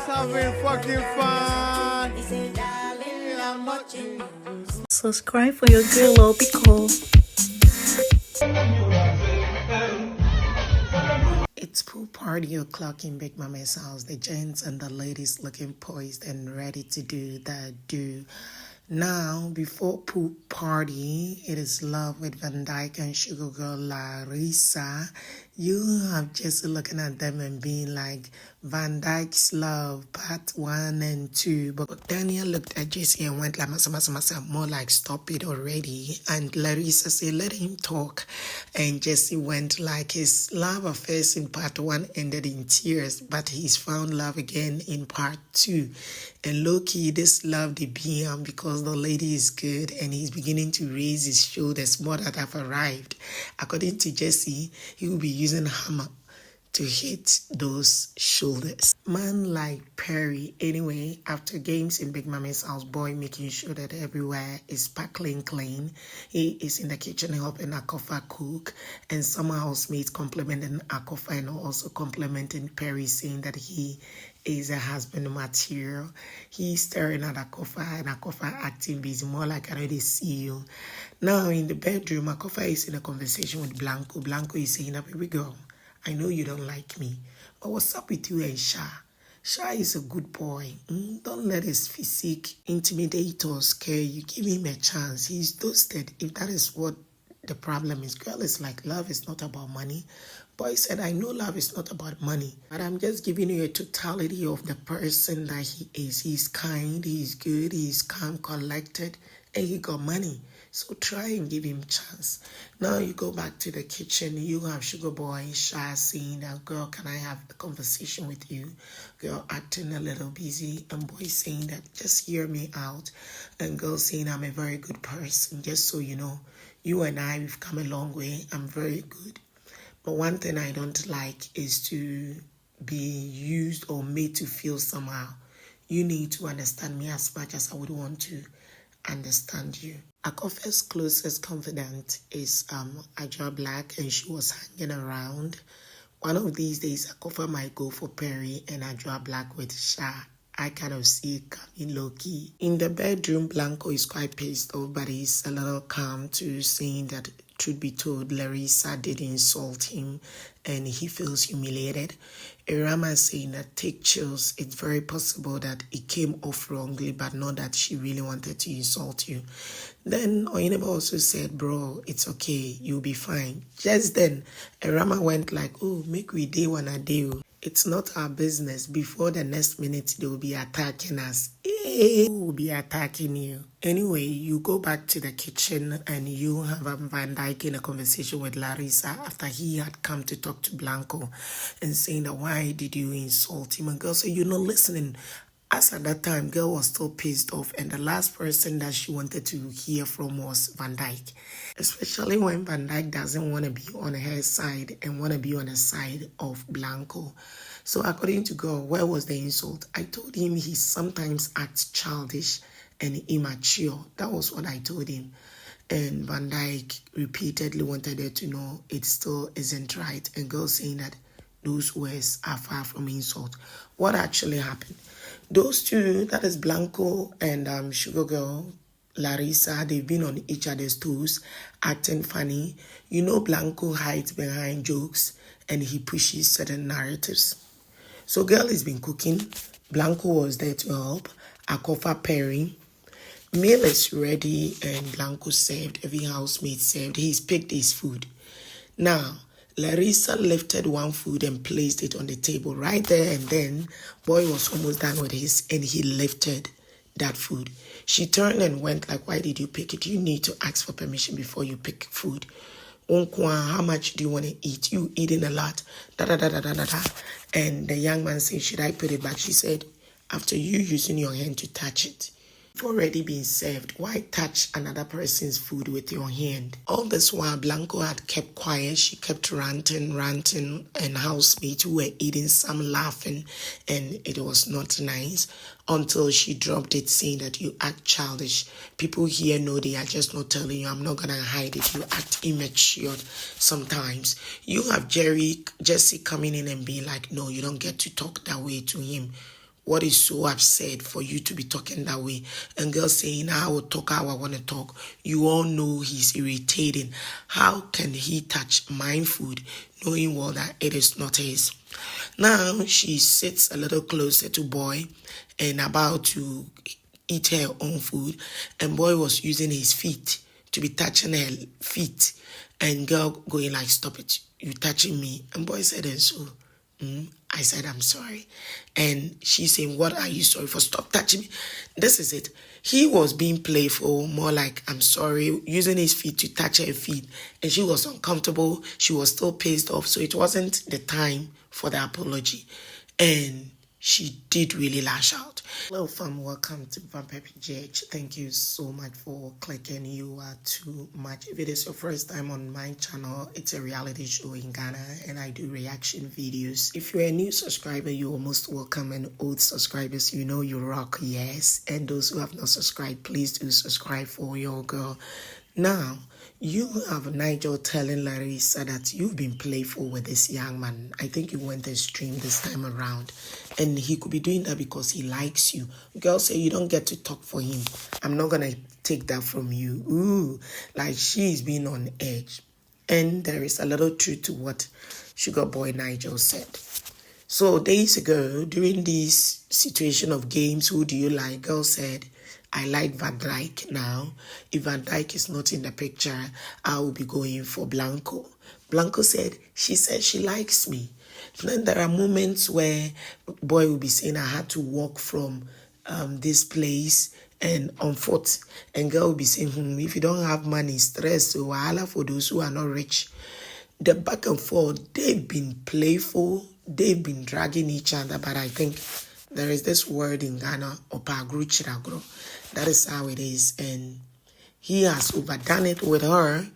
having fucking fun. Subscribe for your girl because it's pool party o'clock in Big Mama's house. The gents and the ladies looking poised and ready to do the do. Now, before pool party, it is love with Van Dyke and Sugar Girl Larissa. You have just looking at them and being like, Van Dyke's love, part 1 and 2. But Daniel looked at Jesse and went like, masa, more like, stop it already. And Larissa said, let him talk. And Jesse went like, his love affairs in part 1 ended in tears, but he's found love again in part 2. And low-key, this love the BM because the lady is good and he's beginning to raise his shoulders more that have arrived. According to Jesse, he will be using hammer to hit those shoulders. Man like Perry, anyway, after games in Big Mama's house, boy making sure that everywhere is sparkling clean. He is in the kitchen helping Akofa cook, and some housemates complimenting Akofa and also complimenting Perry, saying that he is a husband material. He's staring at Akofa and Akofa acting busy, more like I already see you. Now in the bedroom, Akofa is in a conversation with Blanco. Blanco is saying, baby girl, I know you don't like me, but what's up with you and Sha? Sha is a good boy. Don't let his physique intimidate or scare you. Give him a chance. He's toasted if that is what the problem is. Girl is like, love is not about money. Boy said, I know love is not about money, but I'm just giving you a totality of the person that he is. He's kind, he's good, he's calm, collected, and he got money. So try and give him a chance. Now you go back to the kitchen. You have Sugar Boy, Sha saying that, girl, can I have a conversation with you? Girl acting a little busy. And boy saying that, just hear me out. And girl saying, I'm a very good person. Just so you know, you and I, we've come a long way. I'm very good. But one thing I don't like is to be used or made to feel somehow. You need to understand me as much as I would want to understand you. Akofa's closest confidant is Ajwa Black, and she was hanging around. One of these days, Akofa might go for Perry and Ajwa Black with Sha. I kind of see it coming low-key. In the bedroom, Blanco is quite pissed off, but he's a little calm to saying that, truth be told, Larissa did insult him and he feels humiliated. Irama is saying that, take chills. It's very possible that it came off wrongly, but not that she really wanted to insult you. Then Oyinebo also said, bro, it's okay. You'll be fine. Just then, Irama went like, oh, make we day one a day. It's not our business. Before the next minute, they will be attacking us. They will be attacking you. Anyway, you go back to the kitchen and you have Van Dyke in a conversation with Larissa after he had come to talk to Blanco and saying that, why did you insult him? And girl said, you're not listening. As at that time, girl was still pissed off, and the last person that she wanted to hear from was Van Dyke. Especially when Van Dyke doesn't want to be on her side and want to be on the side of Blanco. So according to girl, where was the insult? I told him he sometimes acts childish and immature. That was what I told him. And Van Dyke repeatedly wanted her to know it still isn't right. And girl saying that those words are far from insult. What actually happened? Those two, that is Blanco and Sugar Girl, Larissa, they've been on each other's toes, acting funny. You know, Blanco hides behind jokes and he pushes certain narratives. So girl has been cooking. Blanco was there to help. Akofa pairing. Meal is ready and Blanco served. Every housemate served. He's picked his food. Now, Larissa lifted one food and placed it on the table right there, and then boy was almost done with his and he lifted that food. She turned and went like, why did you pick it? You need to ask for permission before you pick food. How much do you want to eat? You eating a lot. And the young man said, should I put it back? She said, after you using your hand to touch it, already been served. Why touch another person's food with your hand? All this while, Blanco had kept quiet. She kept ranting, and housemates who were eating, some laughing, and it was not nice until she dropped it, saying that you act childish. People here know they are just not telling you. I'm not going to hide it. You act immature sometimes. You have Jesse coming in and being like, no, you don't get to talk that way to him. what is so upset for you to be talking that way? And girl saying, I will talk how I want to talk. You all know he's irritating. How can he touch my food knowing well that it is not his? Now she sits a little closer to boy and about to eat her own food, and boy was using his feet to be touching her feet, and girl going like, stop it, you touching me. And boy said, and so I said, I'm sorry. And she's saying, what are you sorry for? Stop touching me. This is it. He was being playful, more like, I'm sorry, using his feet to touch her feet. And she was uncomfortable. She was still pissed off. So it wasn't the time for the apology. And she did really lash out. Hello fam, welcome to Vampire PGH. Thank you so much for clicking. You are too much. If it is your first time on my channel, it's a reality show in Ghana and I do reaction videos. If you're a new subscriber, you are most welcome, and old subscribers, you know you rock, yes. And those who have not subscribed, please do subscribe for your girl. Now, you have Nigel telling Larissa that you've been playful with this young man. I think you went extreme this time around. And he could be doing that because he likes you. Girls say you don't get to talk for him. I'm not going to take that from you. Ooh, like she's been on edge. And there is a little truth to what Sugar Boy Nigel said. So days ago, during this situation of games, who do you like? Girl said, I like Van Dyke now. If Van Dyke is not in the picture, I will be going for Blanco. Blanco said, she said she likes me. Then there are moments where boy will be saying, I had to walk from this place and on foot. And girl will be saying, if you don't have money, stress, so wahala for those who are not rich. The back and forth, they've been playful. They've been dragging each other, but I think there is this word in Ghana, Pmxtra. That is how it is. And he has overdone it with her,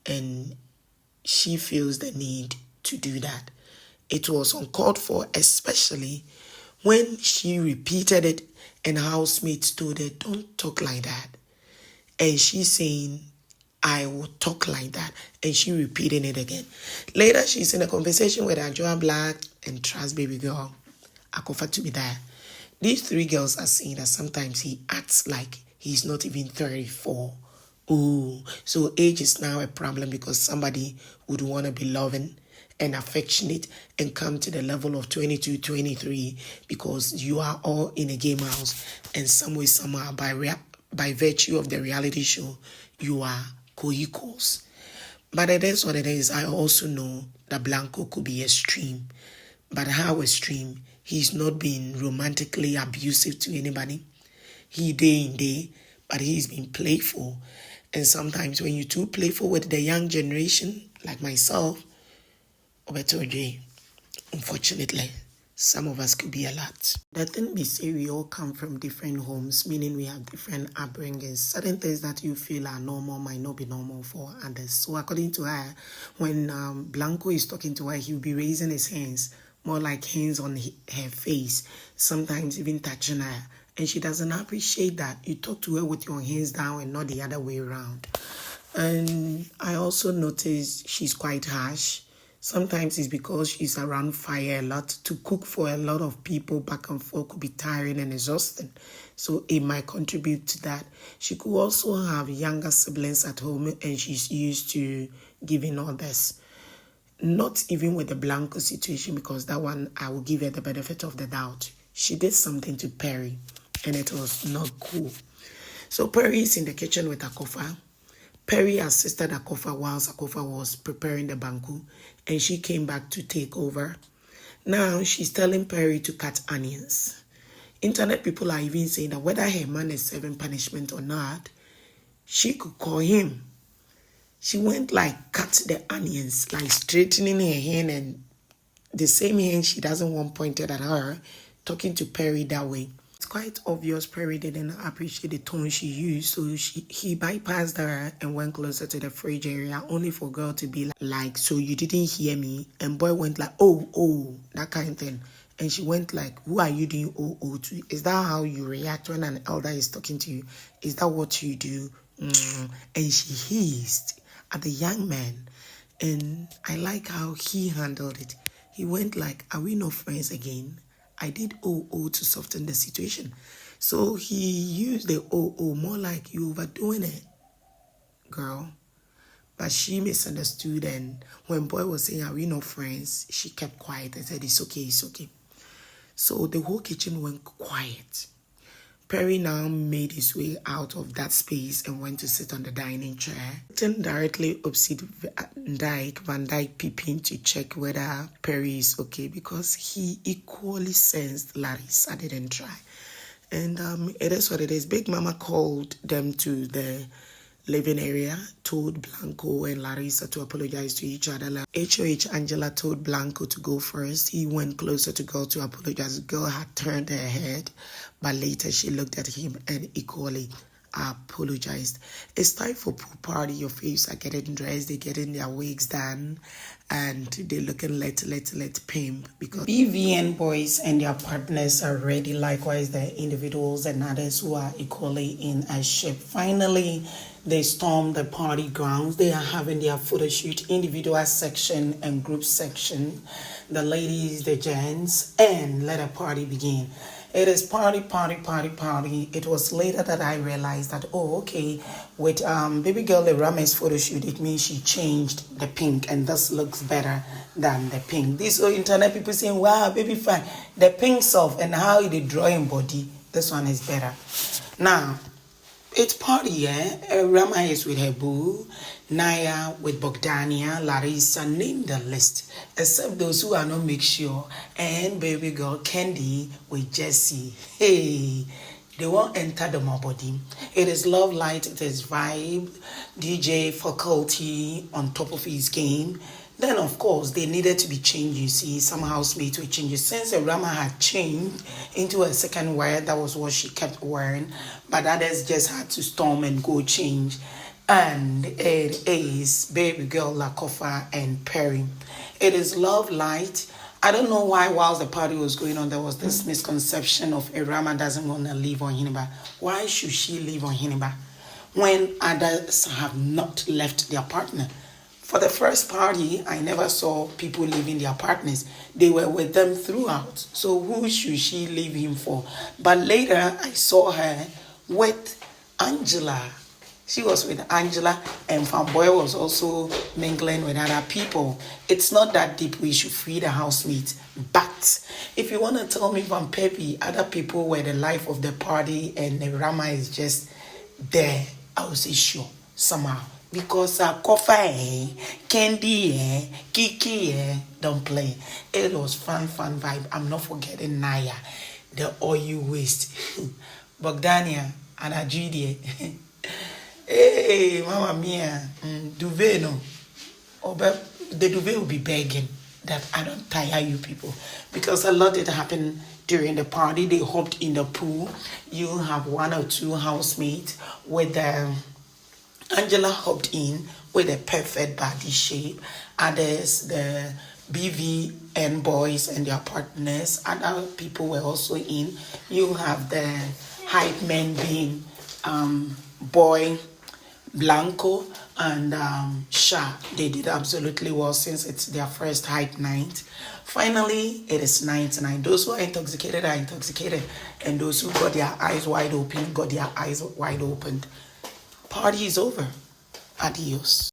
and she feels the need to do that. It was uncalled for, especially when she repeated it and housemates told her, don't talk like that. And she's saying, I will talk like that. And she repeating it again. Later, she's in a conversation with Joan Black and Trust Baby Girl. Akofa to be there. These three girls are saying that sometimes he acts like he's not even 34. Ooh, so age is now a problem because somebody would want to be loving and affectionate and come to the level of 22, 23 because you are all in a game house, and some way, somehow, by virtue of the reality show, you are co-equals. But it is what it is. I also know that Blanco could be extreme. But how extreme? He's not been romantically abusive to anybody. He day in day, but he's been playful. And sometimes when you're too playful with the young generation, like myself, unfortunately, some of us could be a lot. The thing we say, we all come from different homes, meaning we have different upbringings. Certain things that you feel are normal might not be normal for others. So according to her, when Blanco is talking to her, he'll be raising his hands, more like hands on her face, sometimes even touching her. And she doesn't appreciate that. You talk to her with your hands down and not the other way around. And I also noticed she's quite harsh. Sometimes it's because she's around fire a lot. To cook for a lot of people back and forth could be tiring and exhausting. So it might contribute to that. She could also have younger siblings at home and she's used to giving others. Not even with the Blanco situation, because that one I will give her the benefit of the doubt. She did something to Perry and it was not cool. So Perry is in the kitchen with Akofa. Perry assisted Akofa whilst Akofa was preparing the banku, and she came back to take over. Now she's telling Perry to cut onions. Internet people are even saying that whether her man is serving punishment or not, she could call him. She went like cut the onions, like straightening her hand, and the same hand she doesn't want pointed at her, talking to Perry that way. It's quite obvious Perry didn't appreciate the tone she used, so he bypassed her and went closer to the fridge area, only for girl to be like, so you didn't hear me? And boy went like, oh, that kind of thing. And she went like, who are you doing oh to? Is that how you react when an elder is talking to you? Is that what you do? And she hissed at the young man. And I like how he handled it. He went like, are we not friends again? I did OO to soften the situation. So he used the OO more like you overdoing it, girl. But she misunderstood, and when boy was saying, are we not friends? She kept quiet and said, it's okay, it's okay. So the whole kitchen went quiet. Perry now made his way out of that space and went to sit on the dining chair. Sitting directly opposite Van Dyke peeping to check whether Perry is okay because he equally sensed Larissa didn't try. And it is what it is. Big Mama called them to the living area, told Blanco and Larissa to apologize to each other. HOH Angela told Blanco to go first. He went closer to girl to apologize. Girl had turned her head, but later she looked at him and equally apologized. It's time for pool party. Your faves are getting dressed, they're getting their wigs done, and they're looking let pimp because BVN boys and their partners are ready. Likewise, the individuals and others who are equally in a ship. Finally, they stormed the party grounds. They are having their photo shoot, individual section and group section. The ladies, the gents, and let a party begin. It is party. It was later that I realized that, oh, okay, with baby girl Larrissa's photo shoot, it means she changed the pink, and this looks better than the pink. These internet people saying, wow, baby fine, the pink soft, and how they draw in body, this one is better. Now, it's party, yeah? Rama is with her boo, Naya with Bogdania, Larissa, name the list, except those who are not make sure, and baby girl Candy with Jessie. Hey, they won't enter the body. It is love light, it is vibe, DJ faculty on top of his game. Then, of course, they needed to be changed. You see, some housemates were changed. Since Rama had changed into a second wear, that was what she kept wearing. But others just had to storm and go change. And it is baby girl Lakofa and Perry. It is love light. I don't know why whilst the party was going on, there was this misconception of Rama doesn't want to leave on Hiniba. Why should she leave on Hiniba when others have not left their partner? For the first party, I never saw people leaving their partners. They were with them throughout. So who should she leave him for? But later, I saw her with Angela. She was with Angela, and Fanboy was also mingling with other people. It's not that deep. We should free the housemate. But if you want to tell me Van Pepe, other people were the life of the party, and the Rama is just there, I would say sure, somehow. Because Kofa, Candy, Kiki, don't play. It was fun vibe. I'm not forgetting Naya, the oil waste, Bogdania, and Ajidie. Hey, Mama Mia, duvet no. The duvet will be begging that I don't tire you people. Because a lot did happen during the party. They hopped in the pool. You have one or two housemates with Angela hopped in with a perfect body shape. Others, the BVN boys and their partners, other people were also in. You have the hype men being Boy, Blanco, and Sha. They did absolutely well since it's their first hype night. Finally, it is night. Those who are intoxicated, and those who got their eyes wide open, got their eyes wide open. Party is over. Adios.